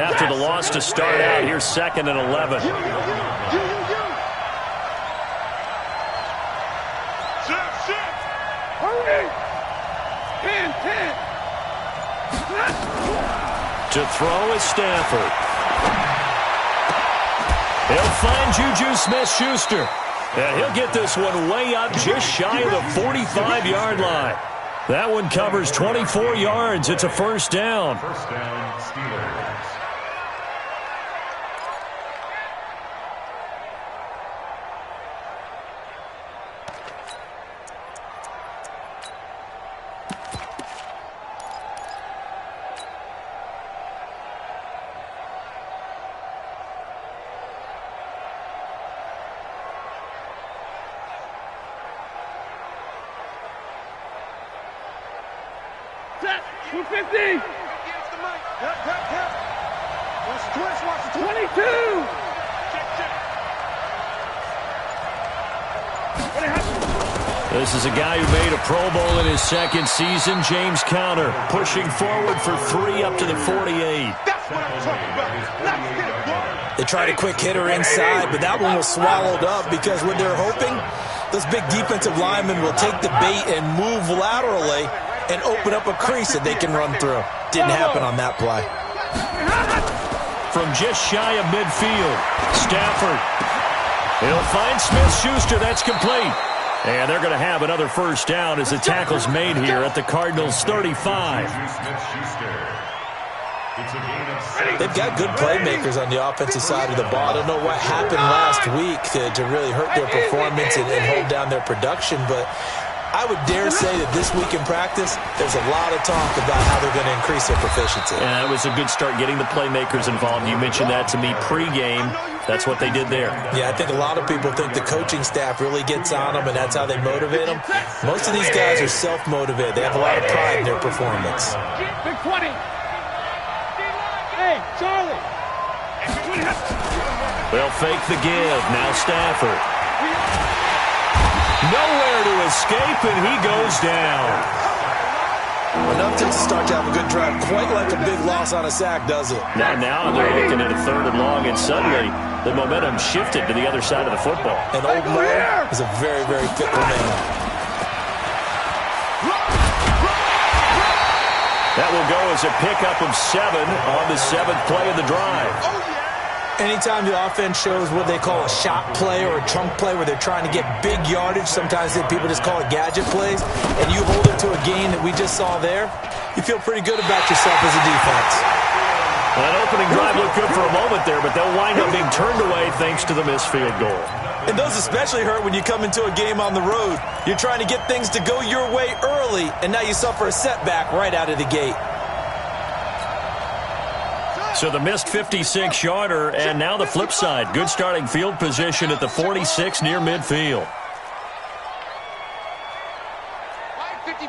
after the loss to start out. Here's 2nd and 11. To throw is Stafford. He'll find Juju Smith-Schuster. And he'll get this one way up just shy of the 45-yard line. That one covers 24 yards. It's a first down. First down, Steelers. Set, 250. Watch the twist, watch the 22. This is a guy who made a Pro Bowl in his 2nd season, James Conner, pushing forward for 3 up to the 48. That's what I'm talking about. Let's get it, boy. They tried a quick hitter inside, but that one was swallowed up because when they're hoping, those big defensive linemen will take the bait and move laterally and open up a crease that they can run through. Didn't happen on that play. From just shy of midfield, Stafford. He'll find Smith-Schuster. That's complete. And they're going to have another first down as the tackle's made here at the Cardinals' 35. They've got good playmakers on the offensive side of the ball. I don't know what happened last week to really hurt their performance and hold down their production, but I would dare say that this week in practice, there's a lot of talk about how they're going to increase their proficiency. Yeah, it was a good start getting the playmakers involved. You mentioned that to me pregame. That's what they did there. Yeah, I think a lot of people think the coaching staff really gets on them, and that's how they motivate them. Most of these guys are self-motivated. They have a lot of pride in their performance. Big 20. Hey, Charlie. They'll fake the give. Now Stafford. Nowhere to escape, and he goes down. Enough to start to have a good drive. Quite like a big loss on a sack, does it? Now they're looking at a 3rd and long, and suddenly the momentum shifted to the other side of the football. And old Mo is a very, very fickle man. That will go as a pickup of 7 on the 7th play of the drive. Anytime the offense shows what they call a shot play or a chunk play where they're trying to get big yardage, sometimes people just call it gadget plays, and you hold it to a gain that we just saw there, you feel pretty good about yourself as a defense. Well, that opening drive looked good for a moment there, but they'll wind up being turned away thanks to the missed field goal. And those especially hurt when you come into a game on the road. You're trying to get things to go your way early, and now you suffer a setback right out of the gate. So the missed 56-yarder, and now the flip side. Good starting field position at the 46 near midfield. Mike 55,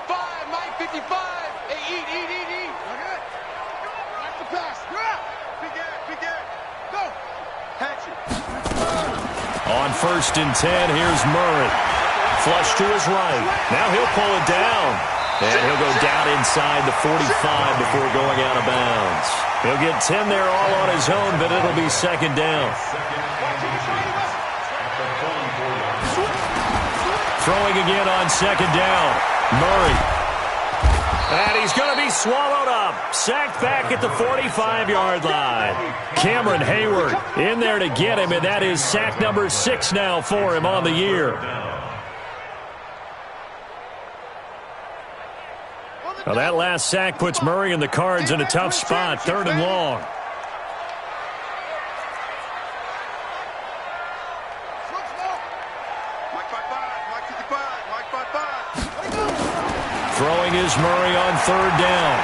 Mike 55. Hey, eat. Okay. Back the pass. Big Ed. Go. Catch it. On 1st and 10, here's Murray. Flush to his right. Now he'll pull it down. And he'll go down inside the 45 before going out of bounds. He'll get 10 there all on his own, but it'll be 2nd down. Throwing again on 2nd down. Murray. And he's going to be swallowed up. Sacked back at the 45-yard line. Cameron Hayward in there to get him, and that is sack number 6 now for him on the year. Well, that last sack puts Murray and the Cards in a tough spot, 3rd and long. Throwing is Murray on 3rd down.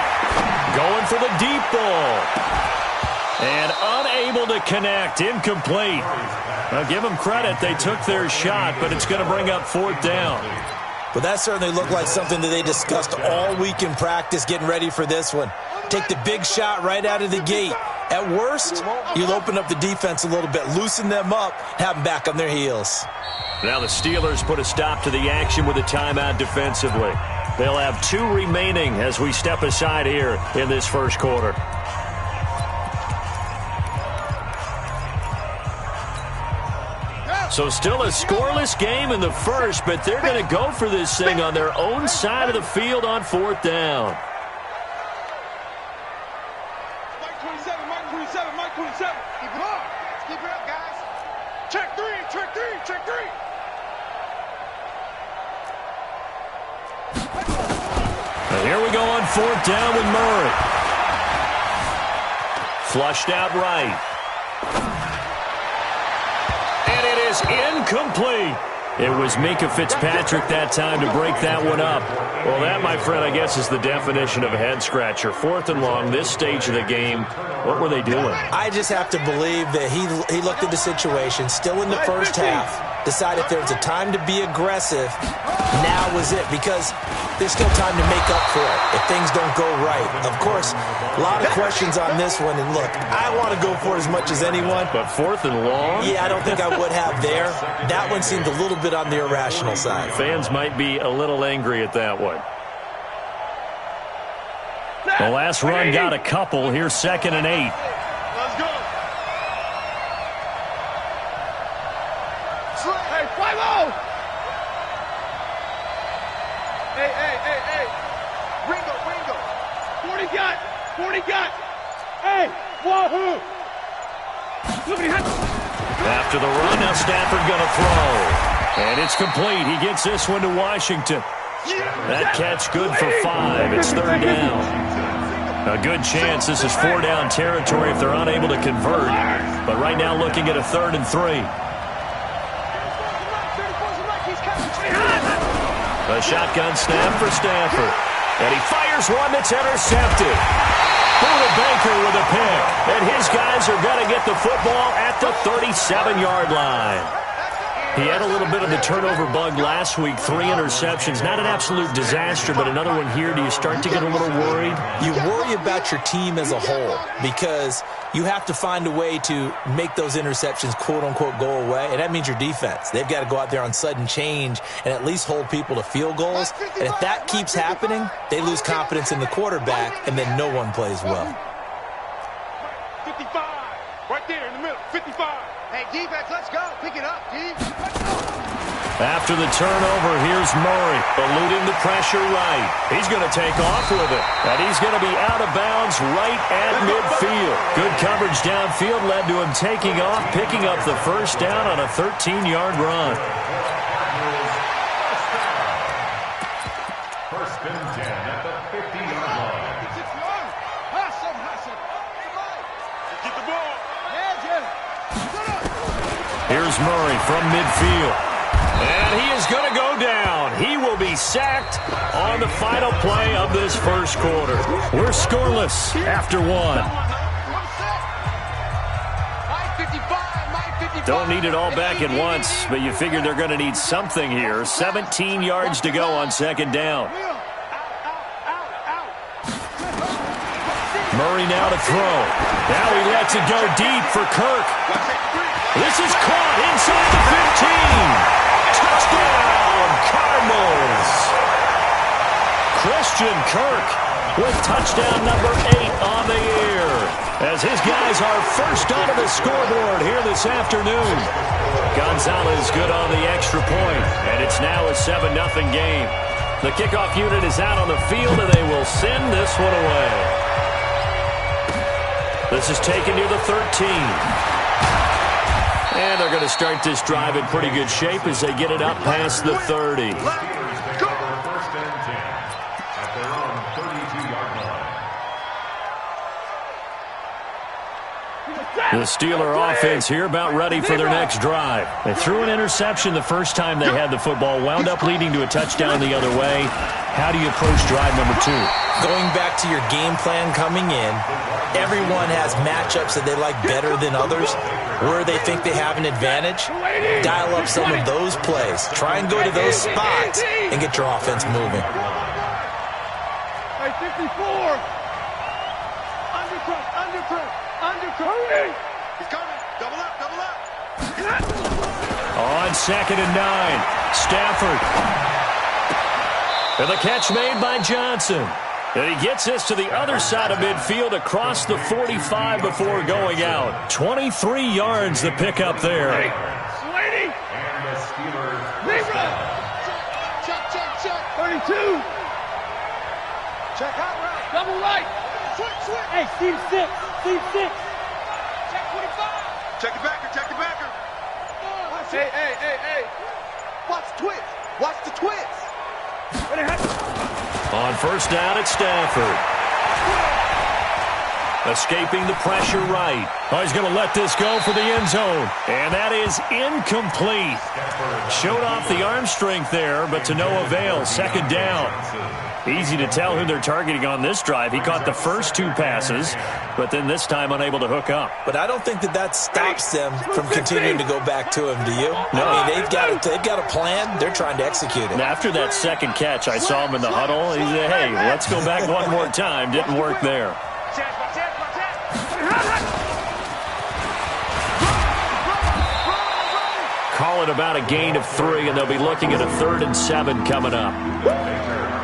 Going for the deep ball. And unable to connect, incomplete. Now, give them credit, they took their shot, but it's going to bring up 4th down. But that certainly looked like something that they discussed all week in practice getting ready for this one. Take the big shot right out of the gate. At worst, you'll open up the defense a little bit, loosen them up, have them back on their heels. Now the Steelers put a stop to the action with a timeout defensively. They'll have 2 remaining as we step aside here in this first quarter. So still a scoreless game in the first, but they're going to go for this thing on their own side of the field on 4th down. Mike 27, Mike 27, Mike 27. Keep it up. Keep it up, guys. Check three, check three, check three. And here we go on 4th down with Murray. Flushed out right. And it is incomplete. It was Mika Fitzpatrick that time to break that one up. Well, that, my friend, I guess is the definition of a head-scratcher. 4th and long, this stage of the game. What were they doing? I just have to believe that he looked at the situation, still in the first half, decided there was a time to be aggressive. Now was it, because there's still time to make up for it if things don't go right. Of course, a lot of questions on this one, and look, I want to go for it as much as anyone. But 4th and long? Yeah, I don't think I would have there. That one seemed a little bit on the irrational side. Fans might be a little angry at that one. The last run got a couple. Here's 2nd and 8. Let's go. Hey, 5-0. Hey. Ringo. 40 got. Hey, wahoo. After the run, now Stafford going to throw. And it's complete. He gets this one to Washington. That catch good for 5. It's 3rd down. A good chance this is 4-down territory if they're unable to convert. But right now looking at a 3rd and 3. A shotgun snap for Stafford. And he fires one that's intercepted. Buda Baker with a pick. And his guys are going to get the football at the 37-yard line. He had a little bit of the turnover bug last week, 3 interceptions. Not an absolute disaster, but another one here. Do you start to get a little worried? You worry about your team as a whole because you have to find a way to make those interceptions, quote-unquote, go away, and that means your defense. They've got to go out there on sudden change and at least hold people to field goals. And if that keeps happening, they lose confidence in the quarterback, and then no one plays well. 55. Right there in the middle. 55. Hey, defense, let's go. Pick it up, D. After the turnover, here's Murray, eluding the pressure right. He's going to take off with it, and he's going to be out of bounds right at midfield. Good coverage downfield led to him taking off, picking up the 1st down on a 13-yard run. 1st and 10 at the 50-yard line. Get the ball. Here's Murray from midfield. And he is going to go down. He will be sacked on the final play of this first quarter. We're scoreless after 1. Don't need it all back at once, but you figure they're going to need something here. 17 yards to go on 2nd down. Murray now to throw. Now he lets it go deep for Kirk. This is caught inside the 15. Touchdown, Cardinals. Christian Kirk with touchdown number 8 on the year, as his guys are first onto the scoreboard here this afternoon. Gonzalez good on the extra point, and it's now a 7-0 game. The kickoff unit is out on the field, and they will send this one away. This is taken near the 13. And they're going to start this drive in pretty good shape as they get it up past the 30. 1st and 10 at their own 32-yard line. The Steeler offense here about ready for their next drive. They threw an interception the first time they had the football, wound up leading to a touchdown the other way. How do you approach drive number 2? Going back to your game plan coming in, everyone has matchups that they like better than others, where they think they have an advantage. Dial up some of those plays. Try and go to those spots and get your offense moving. Hey, 54. Undercut. He's coming. Double up. On 2nd and 9, Stafford. And the catch made by Johnson. And he gets this to the other side of midfield across the 45 before going out. 23 yards the pickup there. Slaney. 2. Check out right. Double right. Switch. Hey, seam 6. Seam 6. Check 25. Check the backer. Check the backer. Hey. Watch twitch. Watch the twitch. On first down, it's Stafford. Escaping the pressure right. Oh, he's going to let this go for the end zone. And that is incomplete. Showed off the arm strength there, but to no avail. Second down. Easy to tell who they're targeting on this drive. He caught the first 2 passes, but then this time unable to hook up. But I don't think that stops them from continuing to go back to him, do you? No. I mean, they've got a plan. They're trying to execute it. And after that second catch, I saw him in the huddle. He said, hey, let's go back one more time. Didn't work there. Call it about a gain of 3, and they'll be looking at a 3rd and 7 coming up.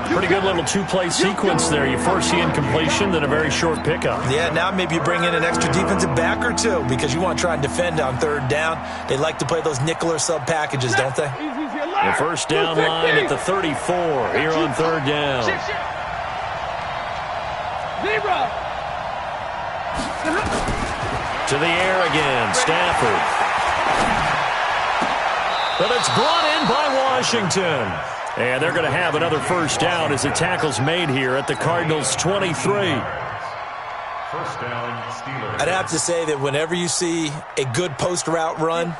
Pretty good little 2-play sequence there. You force the incompletion, then a very short pickup. Yeah, now maybe you bring in an extra defensive back or 2 because you want to try and defend on 3rd down. They like to play those nickel or sub packages, don't they? The first down line at the 34 here on 3rd down. Zebra. To the air again, Stafford. But it's brought in by Washington. And they're going to have another first down as the tackle's made here at the Cardinals' 23. First down, Steelers. I'd have to say that whenever you see a good post route run,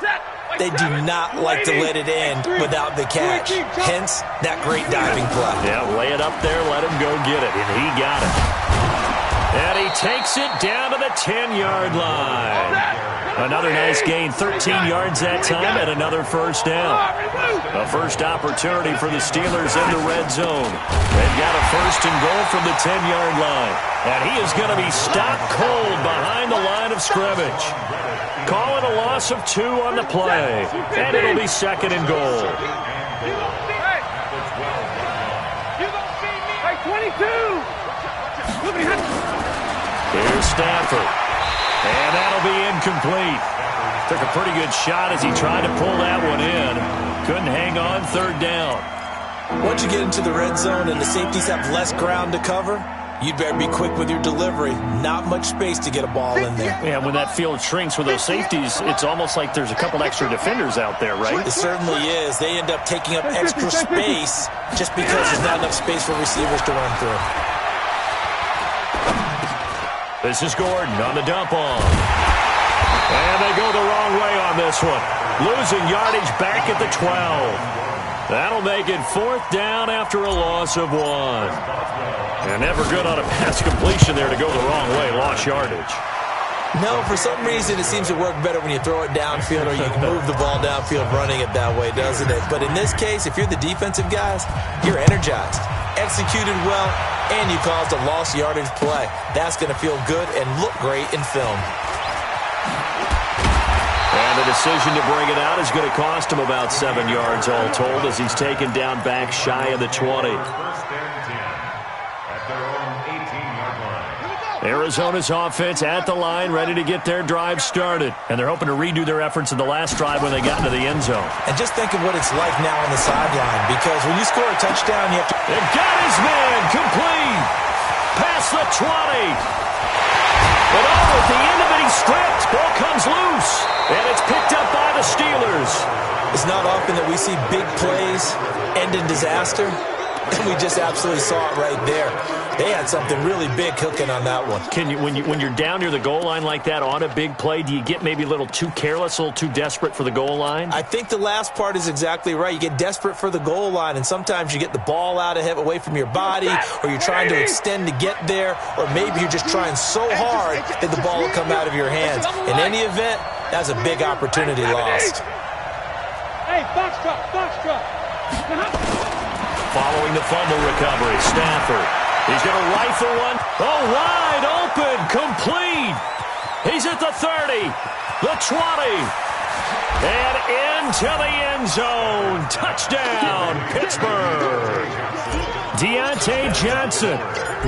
they do not like to let it end without the catch. Hence, that great diving play. Yeah, lay it up there, let him go get it, and he got it. And he takes it down to the 10-yard line. Another nice gain, 13 yards that time, and another first down. A first opportunity for the Steelers in the red zone. They've got a first and goal from the 10-yard line. And he is going to be stopped cold behind the line of scrimmage. Call it a loss of 2 on the play. And it'll be 2nd and goal. Hey, 22. Here's Stafford. And that'll be incomplete. Took a pretty good shot as he tried to pull that one in. Couldn't hang on 3rd down. Once you get into the red zone and the safeties have less ground to cover, you'd better be quick with your delivery. Not much space to get a ball in there. Yeah, when that field shrinks with those safeties, it's almost like there's a couple extra defenders out there, right? It certainly is. They end up taking up extra space just because there's not enough space for receivers to run through. This is Gordon on the dump off. And they go the wrong way on this one. Losing yardage back at the 12. That'll make it 4th down after a loss of 1. And never good on a pass completion there to go the wrong way. Lost yardage. No, for some reason it seems to work better when you throw it downfield or you can move the ball downfield running it that way, doesn't it? But in this case, if you're the defensive guys, you're energized, executed well, and you caused a lost yardage play. That's going to feel good and look great in film. And the decision to bring it out is going to cost him about 7 yards all told as he's taken down back shy of the 20. First and 10 at their own 18-yard line. Arizona's offense at the line, ready to get their drive started. And they're hoping to redo their efforts in the last drive when they got into the end zone. And just think of what it's like now on the sideline, because when you score a touchdown, you have to... They've got his man complete. Past the 20. But at the end of it, he's stripped. Ball comes loose. And it's picked up by the Steelers. It's not often that we see big plays end in disaster. And we just absolutely saw it right there. They had something really big cooking on that one. Can you, when you're down near the goal line like that on a big play, do you get maybe a little too careless, a little too desperate for the goal line? I think the last part is exactly right. You get desperate for the goal line, and sometimes you get the ball out of away from your body, or you're trying to extend to get there, or maybe you're just trying so hard that the ball will come out of your hands. In any event, that's a big opportunity lost. Hey, box truck. Following the fumble recovery, Stafford. He's going to rifle one. Oh, wide open, complete. He's at the 30, the 20, and into the end zone. Touchdown, Pittsburgh. Deontay Johnson,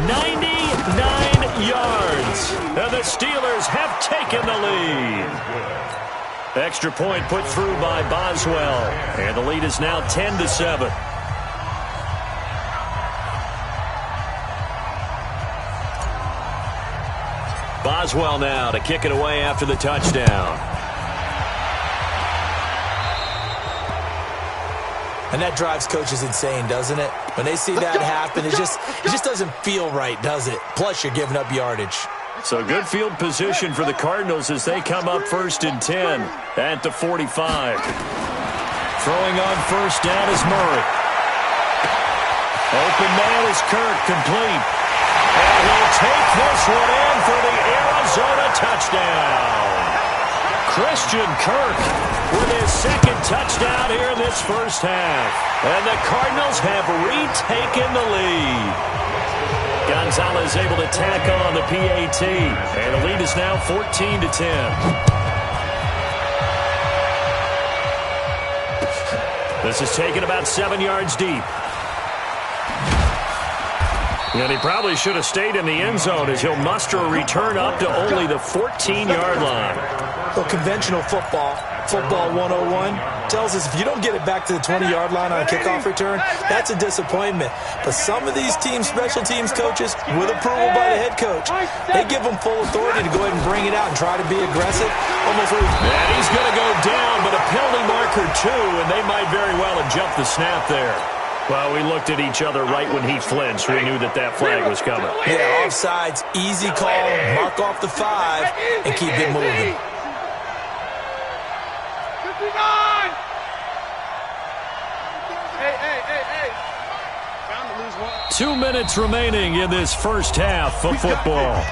99 yards. And the Steelers have taken the lead. Extra point put through by Boswell. And the lead is now 10-7. Boswell now to kick it away after the touchdown. And that drives coaches insane, doesn't it? When they see that happen, it just doesn't feel right, does it? Plus, you're giving up yardage. So good field position for the Cardinals as they come up 1st and 10 at the 45. Throwing on first down is Murray. Open man is Kirk, complete. And he'll take this one in for the Arizona touchdown. Christian Kirk with his second touchdown here in this first half. And the Cardinals have retaken the lead. Gonzalez able to tack on the PAT. And the lead is now 14-10. This is taken about 7 yards deep. And he probably should have stayed in the end zone as he'll muster a return up to only the 14-yard line. Well, conventional football 101, tells us if you don't get it back to the 20-yard line on a kickoff return, that's a disappointment. But some of these teams, special teams coaches, with approval by the head coach, they give them full authority to go ahead and bring it out and try to be aggressive. Almost. And he's going to go down, but a penalty marker too, and they might very well have jumped the snap there. Well, we looked at each other right when he flinched. We knew that flag was coming. Yeah, offsides, easy call, mark off the 5, and keep it moving. 59! Hey. Bound to lose one. 2 minutes remaining in this first half of football.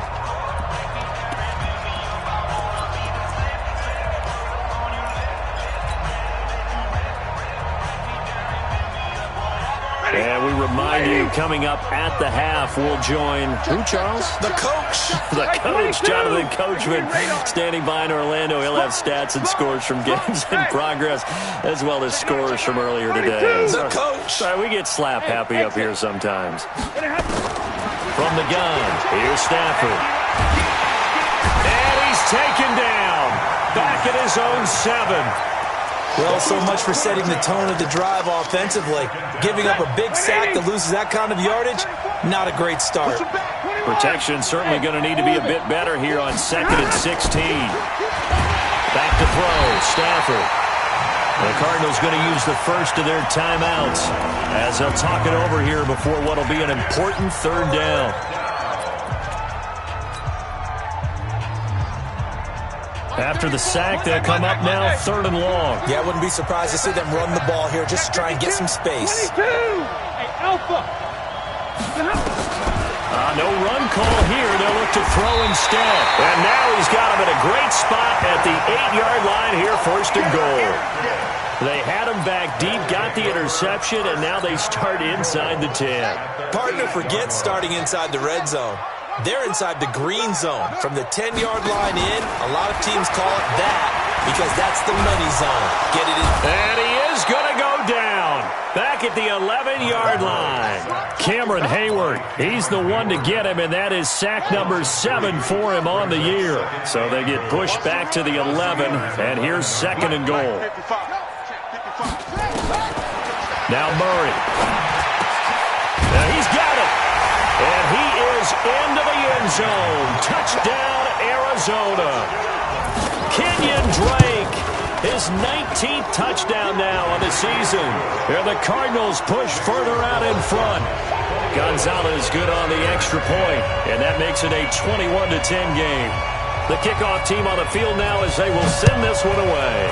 And we remind you, coming up at the half, we'll join who, Charles? The coach. The coach, Jonathan Coachman, standing by in Orlando. He'll have stats and scores from games in progress, as well as scores from earlier today. The coach. Sorry, we get slap happy up here sometimes. From the gun, here's Stafford. And he's taken down. Back at his own 7. Well, so much for setting the tone of the drive offensively. Giving up a big sack that loses that kind of yardage, not a great start. Protection certainly going to need to be a bit better here on 2nd and 16. Back to throw, Stafford. The Cardinals going to use the first of their timeouts as they'll talk it over here before what will be an important 3rd down. After the sack, they'll come up now 3rd and long. Yeah, I wouldn't be surprised to see them run the ball here just to try and get some space. Hey, Alpha. No run call here. They'll look to throw instead. And now he's got him in a great spot at the 8-yard line here, 1st and goal. They had him back deep, got the interception, and now they start inside the 10. Partner forgets starting inside the red zone. They're inside the green zone. From the 10-yard line in, a lot of teams call it that because that's the money zone. Get it in. And he is going to go down. Back at the 11-yard line. Cameron Hayward, he's the one to get him, and that is sack number 7 for him on the year. So they get pushed back to the 11, and here's 2nd and goal. Now Murray. Now he's got it. And he is into the end zone. Touchdown, Arizona. Kenyon Drake, his 19th touchdown now on the season. And the Cardinals push further out in front. Gonzalez good on the extra point, and that makes it a 21-10 game. The kickoff team on the field now as they will send this one away.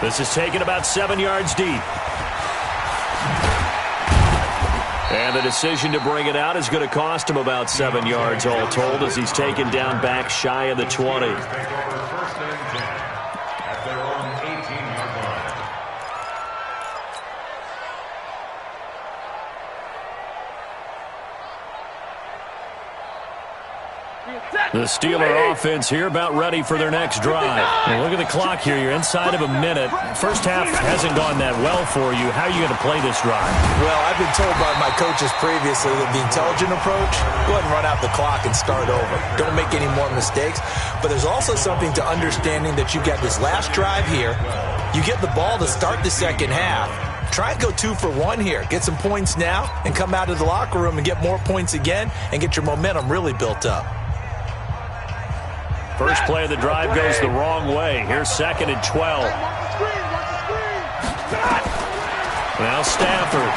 This is taken about 7 yards deep. And the decision to bring it out is going to cost him about 7 yards all told as he's taken down back shy of the 20. At their own 18-yard line. The Steeler offense here about ready for their next drive. And look at the clock here. You're inside of a minute. First half hasn't gone that well for you. How are you going to play this drive? Well, I've been told by my coaches previously that the intelligent approach, go ahead and run out the clock and start over. Don't make any more mistakes. But there's also something to understanding that you get this last drive here. You get the ball to start the second half. Try and go 2 for 1 here. Get some points now and come out of the locker room and get more points again and get your momentum really built up. First play of the drive goes the wrong way. Here's 2nd and 12. Now Stafford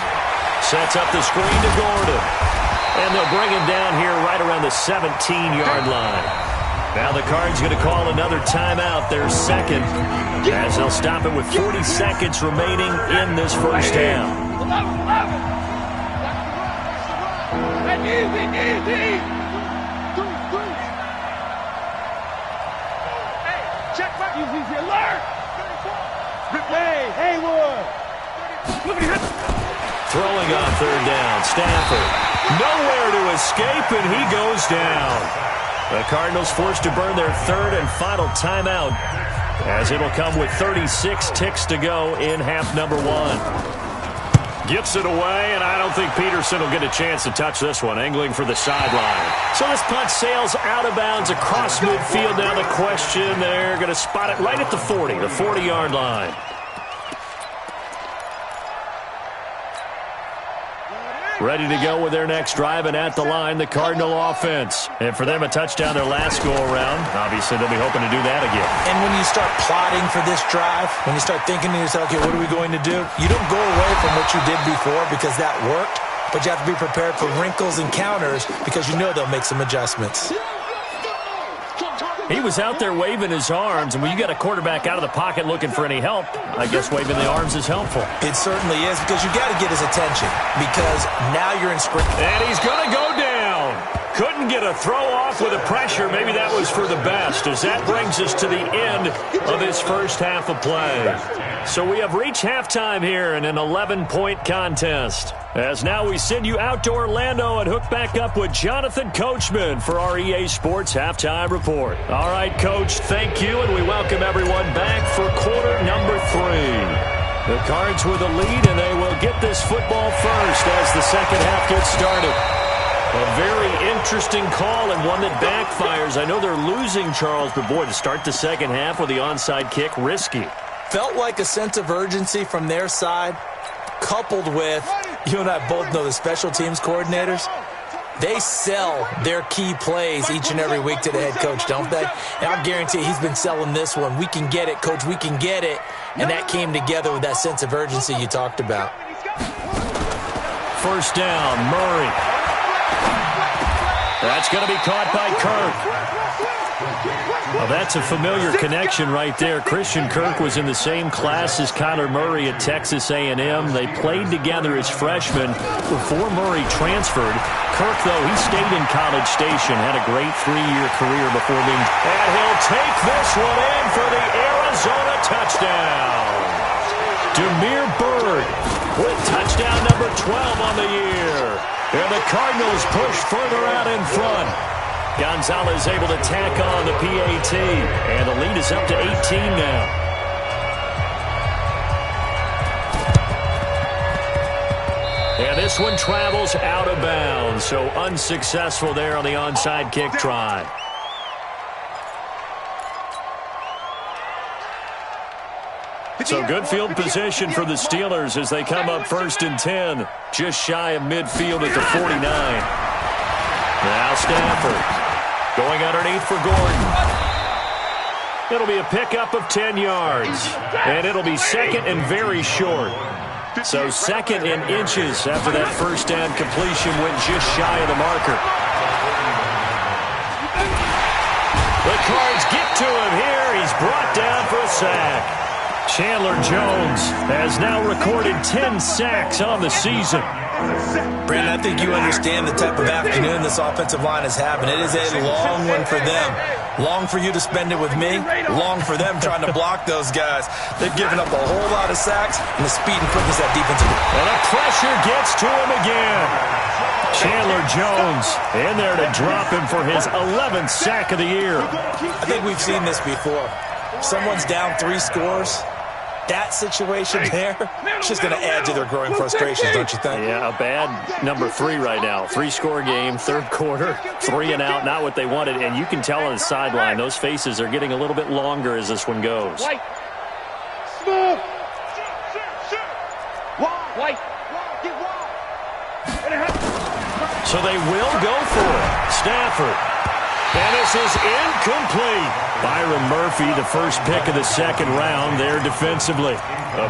sets up the screen to Gordon. And they'll bring him down here right around the 17-yard line. Now the Cards going to call another timeout, their second, as they'll stop it with 40 seconds remaining in this first half. Easy. Check back. Easy alert. Hey, Haywood. Throwing on 3rd down, Stafford. Nowhere to escape, and he goes down. The Cardinals forced to burn their 3rd and final timeout, as it'll come with 36 ticks to go in half number 1. Gets it away, and I don't think Peterson will get a chance to touch this one, angling for the sideline. So this punt sails out of bounds across midfield. Now the question, they're going to spot it right at the 40, the 40-yard line. Ready to go with their next drive, and at the line, the Cardinal offense. And for them, a touchdown their last go-around. Obviously, they'll be hoping to do that again. And when you start plotting for this drive, when you start thinking to yourself, okay, what are we going to do? You don't go away from what you did before because that worked, but you have to be prepared for wrinkles and counters because you know they'll make some adjustments. He was out there waving his arms, and when you got a quarterback out of the pocket looking for any help, I guess waving the arms is helpful. It certainly is, because you got to get his attention, because now you're in script. And he's going to go down. Couldn't get a throw off with the pressure. Maybe that was for the best, as that brings us to the end of this first half of play. So we have reached halftime here in an 11-point contest. As now we send you out to Orlando and hook back up with Jonathan Coachman for our EA Sports Halftime Report. All right, Coach, thank you, and we welcome everyone back for quarter number 3. The Cards with a lead, and they will get this football first as the second half gets started. A very interesting call and one that backfires. I know they're losing, Charles, but boy, to start the second half with the onside kick, risky. Felt like a sense of urgency from their side, coupled with, you and I both know the special teams coordinators, they sell their key plays each and every week to the head coach, don't they? And I'll guarantee he's been selling this one. We can get it, Coach, we can get it. And that came together with that sense of urgency you talked about. First down, Murray. That's going to be caught by Kirk. Well, that's a familiar connection right there. Christian Kirk was in the same class as Kyler Murray at Texas A&M. They played together as freshmen before Murray transferred. Kirk, though, he stayed in College Station, had a great 3-year career before being... And he'll take this one in for the Arizona touchdown. Damiere Byrd with touchdown number 12 on the year. And the Cardinals push further out in front. Gonzalez able to tack on the PAT, and the lead is up to 18 now. And this one travels out of bounds, so unsuccessful there on the onside kick try. So good field position for the Steelers as they come up 1st and 10, just shy of midfield at the 49. Now Stafford. Going underneath for Gordon. It'll be a pickup of 10 yards. And it'll be second and very short. So second in inches after that first down completion went just shy of the marker. The Cards get to him here. He's brought down for a sack. Chandler Jones has now recorded 10 sacks on the season. Brandon, I think you understand the type of afternoon this offensive line is having. It is a long one for them. Long for you to spend it with me. Long for them trying to block those guys. They've given up a whole lot of sacks, and the speed and quickness that defensive. And the pressure gets to him again. Chandler Jones in there to drop him for his 11th sack of the year. I think we've seen this before. Someone's down 3 scores. That situation there, it's just going to add to their growing frustrations, don't you think? Yeah, a bad number 3 right now. 3-score game, 3rd quarter, 3 and out, not what they wanted. And you can tell on the sideline, those faces are getting a little bit longer as this one goes. Smooth. So they will go for it. Stafford. And this is incomplete. Byron Murphy, the first pick of the second round there defensively.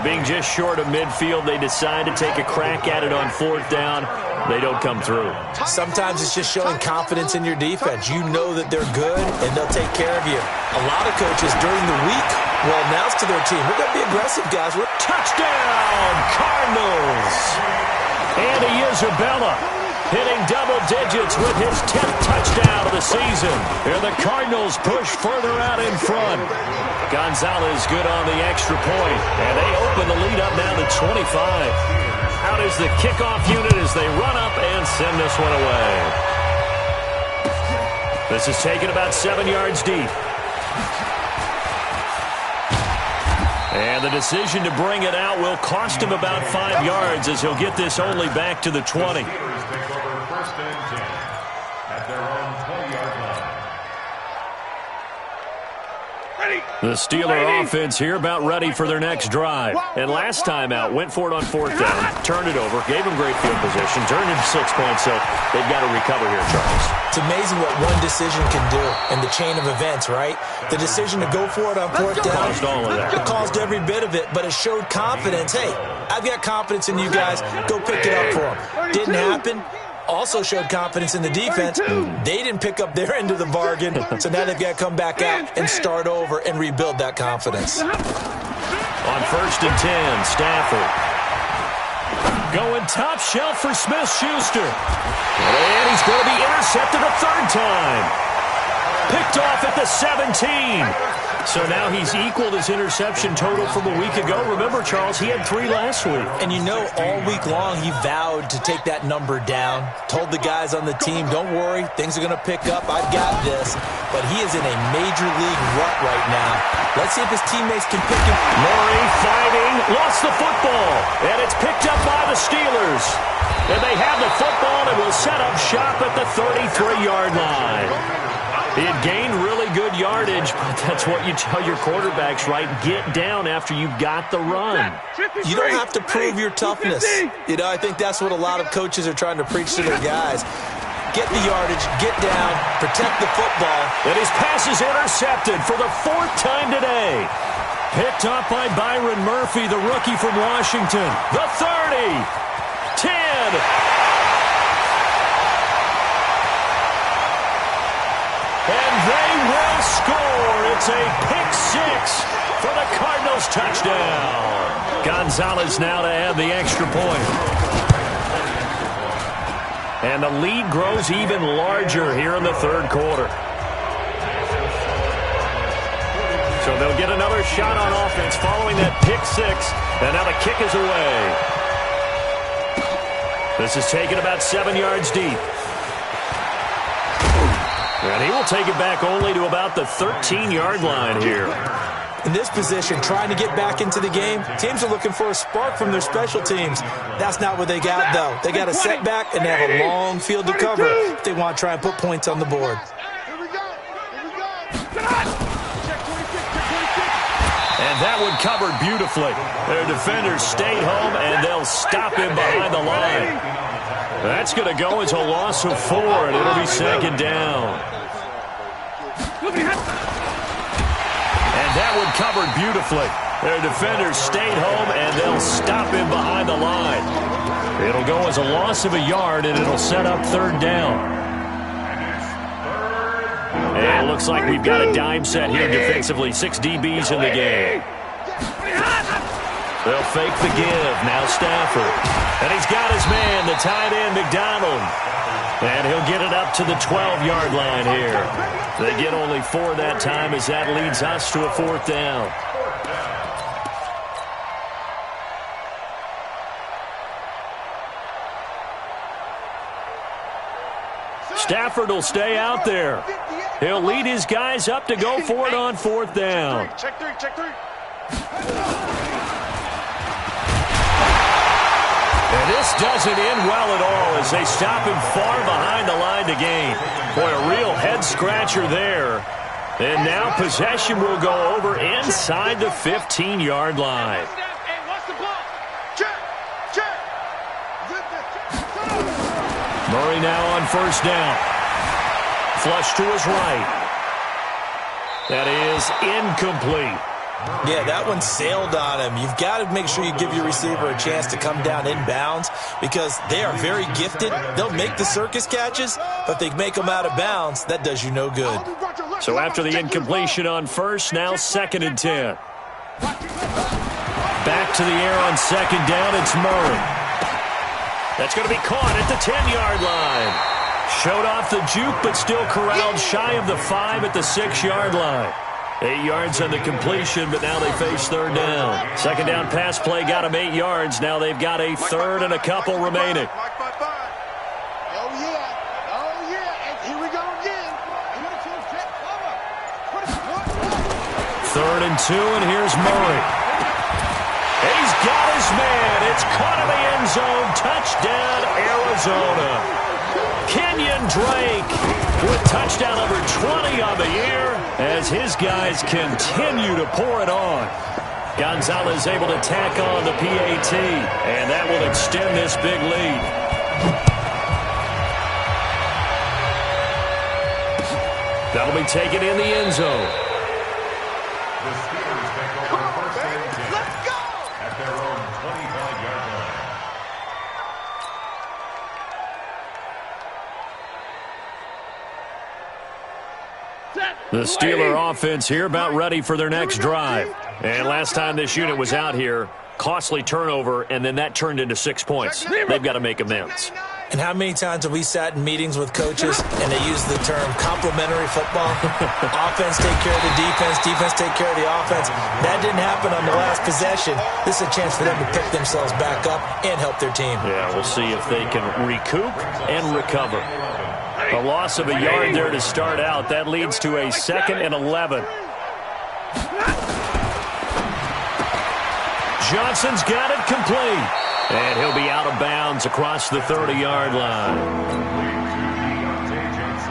Being just short of midfield, they decide to take a crack at it on fourth down. They don't come through. Sometimes it's just showing confidence in your defense. You know that they're good, and they'll take care of you. A lot of coaches during the week will announce to their team, we're going to be aggressive, guys. Touchdown, Cardinals. Andy Isabella hitting double digits with his 10th touchdown of the season. And the Cardinals push further out in front. Gonzalez good on the extra point. And they open the lead up now to 25. Out is the kickoff unit as they run up and send this one away. This is taken about 7 yards deep. And the decision to bring it out will cost him about 5 yards as he'll get this only back to the 20. The Steeler offense here about ready for their next drive. And last time out, went for it on fourth down, turned it over, gave them great field position, turned into 6 points, so they've got to recover here, Charles. It's amazing what one decision can do in the chain of events, right? The decision to go for it on fourth down. Caused all of that. It caused every bit of it, but it showed confidence. Hey, I've got confidence in you guys. Go pick it up for them. Didn't happen. Also showed confidence in the defense. They didn't pick up their end of the bargain, so now they've got to come back out and start over and rebuild that confidence. On 1st and 10, Stafford. Going top shelf for Smith-Schuster. And he's going to be intercepted a third time. Picked off at the 17. So now he's equaled his interception total from a week ago. Remember, Charles, he had 3 last week. And you know, all week long he vowed to take that number down. Told the guys on the team, don't worry, things are going to pick up. I've got this. But he is in a major league rut right now. Let's see if his teammates can pick him. Murray fighting, lost the football. And it's picked up by the Steelers. And they have the football and will set up shop at the 33-yard line. He had gained really good yardage, but that's what you tell your quarterbacks, right? Get down after you've got the run. You don't have to prove your toughness. You know, I think that's what a lot of coaches are trying to preach to their guys. Get the yardage, get down, protect the football. And his pass is intercepted for the 4th time today. Picked up by Byron Murphy, the rookie from Washington. The 30, 10. And they will score. It's a pick 6 for the Cardinals touchdown. Gonzalez now to add the extra point. And the lead grows even larger here in the third quarter. So they'll get another shot on offense following that pick 6. And now the kick is away. This is taken about 7 yards deep. And he will take it back only to about the 13-yard line here. In this position, trying to get back into the game, teams are looking for a spark from their special teams. That's not what they got, though. They got a setback, and they have a long field to cover if they want to try and put points on the board. And that one covered beautifully. Their defenders stayed home, and they'll stop him behind the line. That's going to go as a loss of 4, and it'll be second down. And that one covered beautifully. Their defenders stayed home, and they'll stop him behind the line. It'll go as a loss of a yard, and it'll set up third down. And it looks like we've got a dime set here defensively. 6 DBs in the game. They'll fake the give. Now Stafford. And he's got his man, the tight end, McDonald. And he'll get it up to the 12-yard line here. They get only 4 that time as that leads us to a 4th down. Stafford will stay out there. He'll lead his guys up to go for it on 4th down. Check 3, check 3. And this doesn't end well at all as they stop him far behind the line to gain. Boy, a real head-scratcher there. And now possession will go over inside the 15-yard line. Hey, watch the ball. Check, check. Murray now on first down. Flush to his right. That is incomplete. Yeah, that one sailed on him. You've got to make sure you give your receiver a chance to come down inbounds because they are very gifted. They'll make the circus catches, but they make them out of bounds. That does you no good. So after the incompletion on first, now 2nd and 10. Back to the air on second down, it's Murray. That's going to be caught at the 10-yard line. Showed off the juke, but still corralled shy of the 5 at the 6-yard line. 8 yards on the completion, but now they face third down. Second down pass play got them 8 yards. Now they've got a third and a couple remaining. Oh, yeah. Oh, yeah. And here we go again. 3rd and 2, and here's Murray. He's got his man. It's caught in the end zone. Touchdown, Arizona. Kenyon Drake with touchdown number 20 on the year as his guys continue to pour it on. Gonzalez able to tack on the PAT, and that will extend this big lead. That'll be taken in the end zone. The Steelers take over first and 10 at their own 25-yard line. The Steeler offense here about ready for their next drive. And last time this unit was out here, costly turnover, and then that turned into 6 points. They've got to make amends. And how many times have we sat in meetings with coaches and they use the term complementary football? Offense take care of the defense, defense take care of the offense. That didn't happen on the last possession. This is a chance for them to pick themselves back up and help their team. Yeah, we'll see if they can recoup and recover. A loss of a yard there to start out. That leads to a 2nd and 11. Johnson's got it complete. And he'll be out of bounds across the 30-yard line.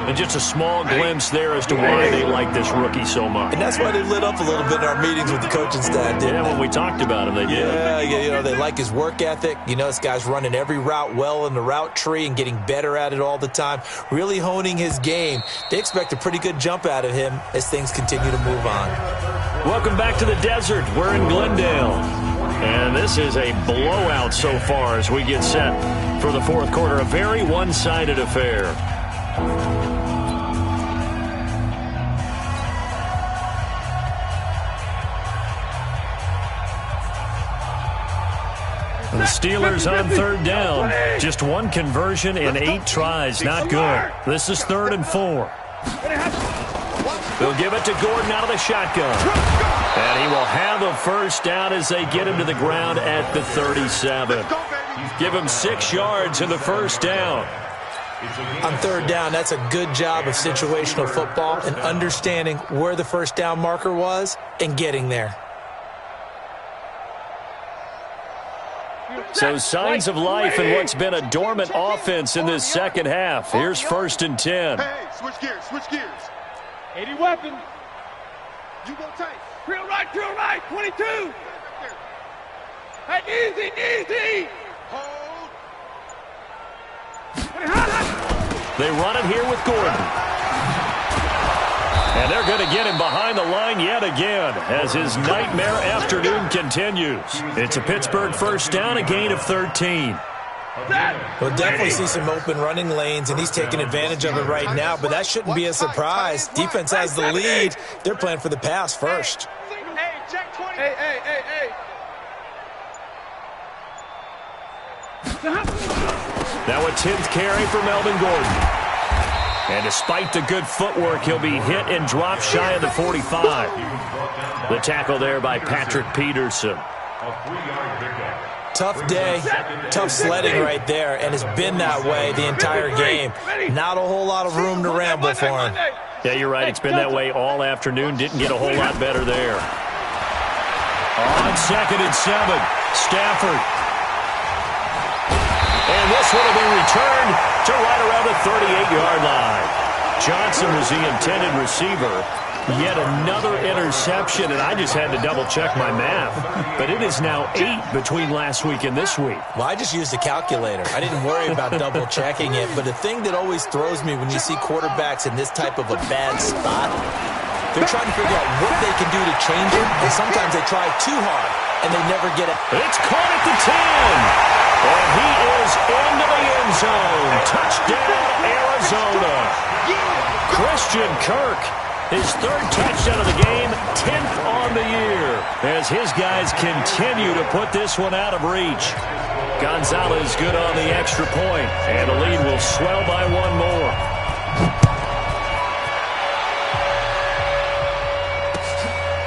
And just a small glimpse there as to why they like this rookie so much. And that's why they lit up a little bit in our meetings with the coaching staff, didn't they? When we talked about him, they did. Yeah, you know, they like his work ethic. You know, this guy's running every route well in the route tree and getting better at it all the time, really honing his game. They expect a pretty good jump out of him as things continue to move on. Welcome back to the desert. We're in Glendale. And this is a blowout so far as we get set for the fourth quarter. A very one-sided affair. The Steelers on third down. Just one conversion in 8 tries. Not good. This is 3rd and 4. They'll give it to Gordon out of the shotgun. And he will have a first down as they get him to the ground at the 37. Give him 6 yards in the first down. On third down, that's a good job of situational football and understanding where the first down marker was and getting there. So signs of life in what's been a dormant offense in this second half. Here's 1st and 10. Hey, switch gears, switch gears. 80 weapon. You go tight. Drill right, 22. Hey, easy. Hold. They run it here with Gordon. And they're going to get him behind the line yet again as his nightmare afternoon continues. It's a Pittsburgh first down, a gain of 13. We'll definitely see some open running lanes, and he's taking advantage of it right now, but that shouldn't be a surprise. Defense has the lead. They're playing for the pass first. Hey, check 20. Hey. Now a 10th carry for Melvin Gordon. And despite the good footwork, he'll be hit and dropped shy of the 45. The tackle there by Patrick Peterson. Tough day, tough sledding right there, and it's been that way the entire game. Not a whole lot of room to ramble for him. Yeah, you're right. It's been that way all afternoon. Didn't get a whole lot better there. On 2nd and 7, Stafford. And this one will be returned to right around the 38-yard line. Johnson was the intended receiver. Yet another interception, and I just had to double-check my math. But it is now 8 between last week and this week. Well, I just used a calculator. I didn't worry about double-checking it. But the thing that always throws me when you see quarterbacks in this type of a bad spot, they're trying to figure out what they can do to change it, and sometimes they try too hard, and they never get it. It's caught at the 10. And he is into the end zone. Touchdown, Arizona. Christian Kirk, his 3rd touchdown of the game, 10th on the year, as his guys continue to put this one out of reach. Gonzalez good on the extra point, and the lead will swell by 1 more.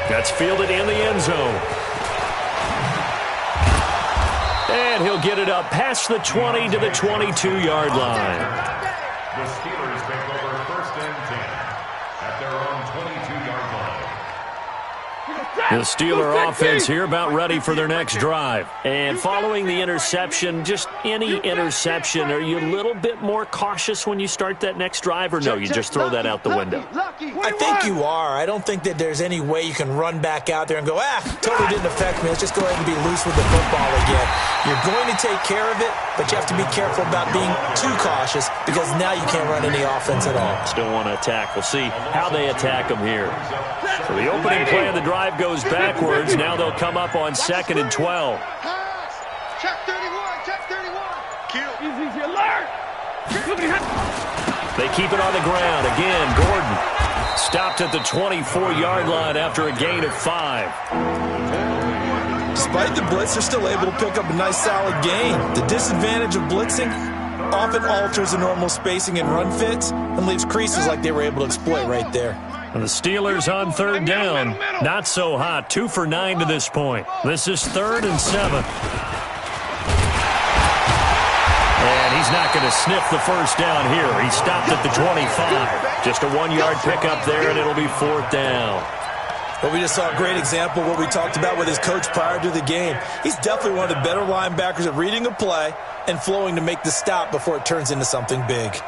That's fielded in the end zone. And he'll get it up past the 20 to the 22-yard line. The Steelers take over 1st and 10 at their own 22-yard line. The Steeler offense here about ready for their next drive. And following the interception, just any interception, are you a little bit more cautious when you start that next drive, or no, you just throw that out the window? I think you are. I don't think that there's any way you can run back out there and go, totally didn't affect me. Let's just go ahead and be loose with the football again. You're going to take care of it, but you have to be careful about being too cautious because now you can't run any offense at all. Still want to attack. We'll see how they attack them here. So the opening play of the drive goes backwards. Now they'll come up on 2nd and 12. Check 31, check 31. Kill. Easy, alert. They keep it on the ground. Again, Gordon stopped at the 24-yard line after a gain of 5. Despite the blitz, they're still able to pick up a nice solid gain. The disadvantage of blitzing often alters the normal spacing and run fits and leaves creases like they were able to exploit right there. And the Steelers on 3rd down. Not so hot. 2 for 9 to this point. This is 3rd and 7. And he's not going to sniff the first down here. He stopped at the 25. Just a 1-yard pickup there, and it'll be 4th down. Well, we just saw a great example of what we talked about with his coach prior to the game. He's definitely one of the better linebackers at reading a play and flowing to make the stop before it turns into something big.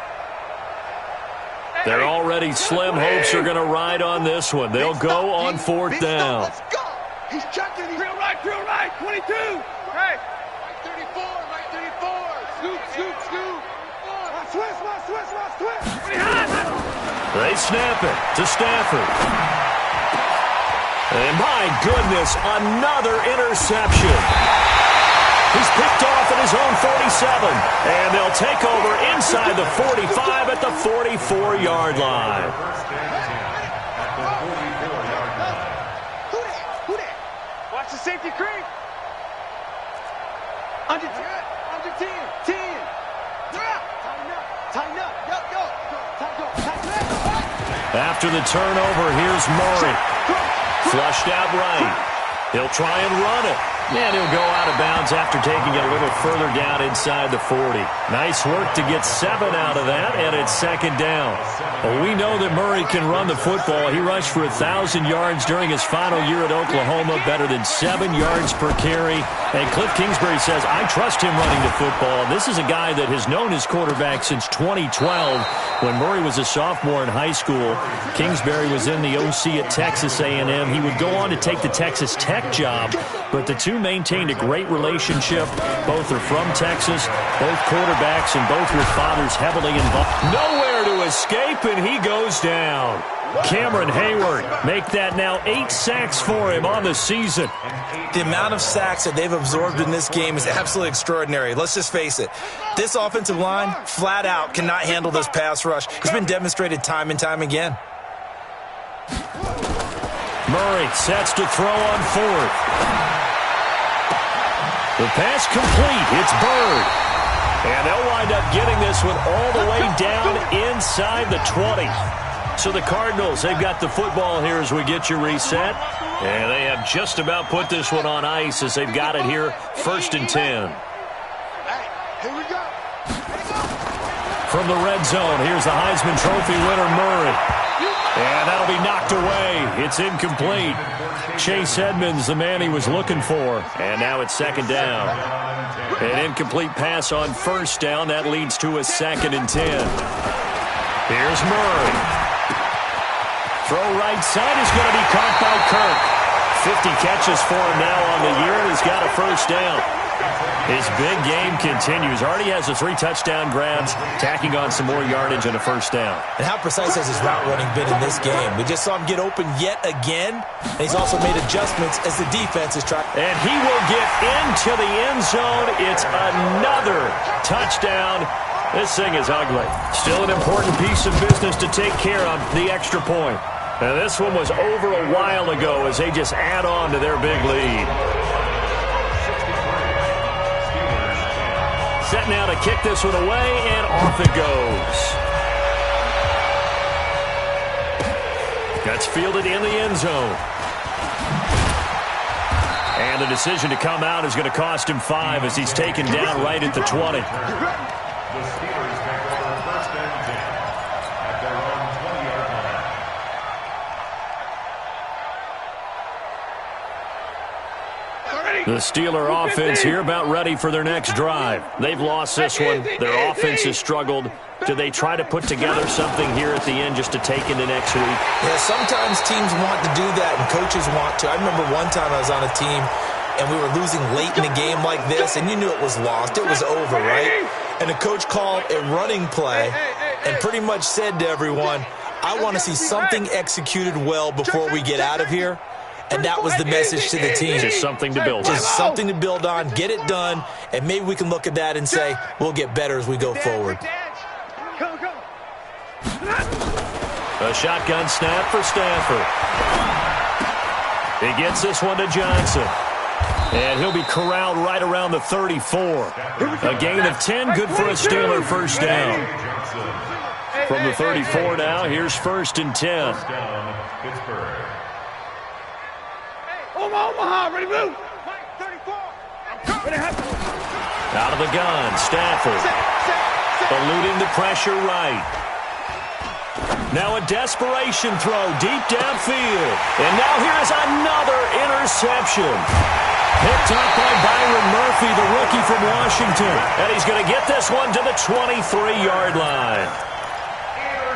Their already slim hopes are going to ride on this one. They'll go on 4th down. Let's go. He's checking. Drill right, 22. Right. Right 34, right 34. Scoop, scoop, scoop. Switch. They snap it to Stafford. And my goodness, another interception. He's picked off at his own 47. And they'll take over inside the 45 at the 44-yard line. Who that? Watch the safety creep. Under 10. 10. Tighten up. Yo. Tighten up. After the turnover, here's Murray. Flushed out right. He'll try and run it. And he'll go out of bounds after taking it a little further down inside the 40. Nice work to get 7 out of that, and it's 2nd down. Well, we know that Murray can run the football. He rushed for 1,000 yards during his final year at Oklahoma, better than 7 yards per carry. And Cliff Kingsbury says, I trust him running the football. This is a guy that has known his quarterback since 2012 when Murray was a sophomore in high school. Kingsbury was in the OC at Texas A&M. He would go on to take the Texas Tech job, but the two maintained a great relationship. Both are from Texas, both quarterbacks, and both with fathers heavily involved. Nowhere to escape, and he goes down. Cameron Hayward make that now 8 sacks for him on the season. The amount of sacks that they've absorbed in this game is absolutely extraordinary. Let's just face it. This offensive line, flat out, cannot handle this pass rush. It's been demonstrated time and time again. Murray sets to throw on 4th. The pass complete. It's Bird. And they'll wind up getting this one all the way down inside the 20. So the Cardinals, they've got the football here as we get you reset. And they have just about put this one on ice as they've got it here, 1st and 10. Here we go. From the red zone, here's the Heisman Trophy winner, Murray. And that'll be knocked away. It's incomplete. Chase Edmonds, the man he was looking for. And now it's 2nd down. An incomplete pass on 1st down. That leads to a 2nd and 10. Here's Murray. Throw right side is going to be caught by Kirk. 50 catches for him now on the year, and he's got a first down. His big game continues. Already has the 3 touchdown grabs, tacking on some more yardage and a first down. And how precise has his route running been in this game? We just saw him get open yet again, and he's also made adjustments as the defense is trying. And he will get into the end zone. It's another touchdown. This thing is ugly. Still an important piece of business to take care of, the extra point. Now, this one was over a while ago as they just add on to their big lead. Set now to kick this one away, and off it goes. That's fielded in the end zone. And the decision to come out is going to cost him 5 as he's taken down right at the 20. The Steelers take over first and 10 at their own 20-yard line. The Steeler offense here about ready for their next drive. They've lost this one. Their offense has struggled. Do they try to put together something here at the end just to take into next week? Yeah, sometimes teams want to do that and coaches want to. I remember one time I was on a team and we were losing late in the game like this, and you knew it was lost. It was over, right? And the coach called a running play and pretty much said to everyone, I want to see something executed well before we get out of here. And that was the message to the team. Just something to build on. Just something to build on, get it done, and maybe we can look at that and say, we'll get better as we go forward. A shotgun snap for Stafford. He gets this one to Johnson. And he'll be corralled right around the 34. A gain of 10, good for a Steeler first down. From the 34 now, here's 1st and 10. Pittsburgh. Omaha, ready to move. Out of the gun, Stafford. Eluding the pressure right. Now a desperation throw deep downfield. And now here's another interception. Picked up by Byron Murphy, the rookie from Washington. And he's going to get this one to the 23-yard line.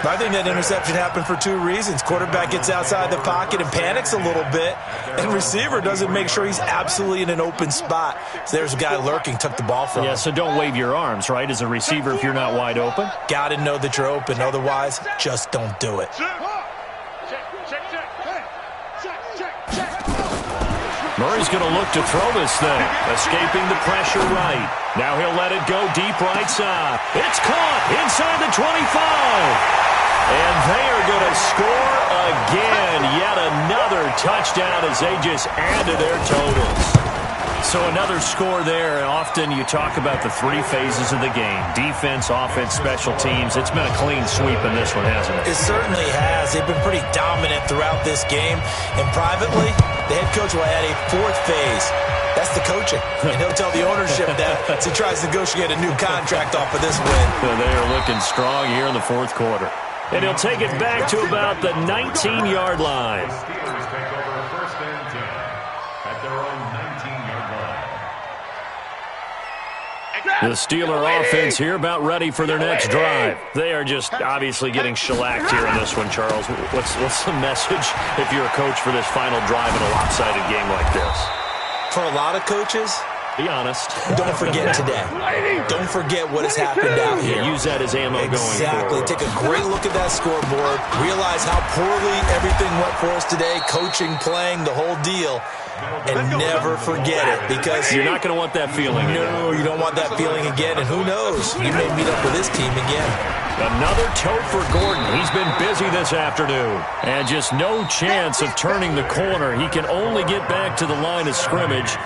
I think that interception happened for 2 reasons. Quarterback gets outside the pocket and panics a little bit, and receiver doesn't make sure he's absolutely in an open spot. So there's a guy lurking, took the ball from him. Yeah, so don't wave your arms, right, as a receiver if you're not wide open. Got to know that you're open. Otherwise, just don't do it. Murray's going to look to throw this thing, escaping the pressure right. Now he'll let it go deep right side. It's caught inside the 25. And they are going to score again. Yet another touchdown as they just add to their totals. So another score there. And often you talk about the 3 phases of the game. Defense, offense, special teams. It's been a clean sweep in this one, hasn't it? It certainly has. They've been pretty dominant throughout this game. And privately, the head coach will add a 4th phase. That's the coaching. And he'll tell the ownership that as he tries to negotiate a new contract off of this win. So they are looking strong here in the 4th quarter. And he'll take it back to about the 19-yard line. The Steelers take over first and 10 at their own 19-yard line. The Steeler offense here about ready for their next drive. They are just obviously getting shellacked here in this one, Charles. What's the message if you're a coach for this final drive in a lopsided game like this? For a lot of coaches, be honest. Don't forget today. Don't forget what has happened out here. Yeah, use that as ammo going forward. Exactly. Take a great look at that scoreboard. Realize how poorly everything went for us today. Coaching, playing, the whole deal. And never forget it, because you're not going to want that feeling again. No, you don't want that feeling again. And who knows? You may meet up with this team again. Another tote for Gordon. He's been busy this afternoon. And just no chance of turning the corner. He can only get back to the line of scrimmage.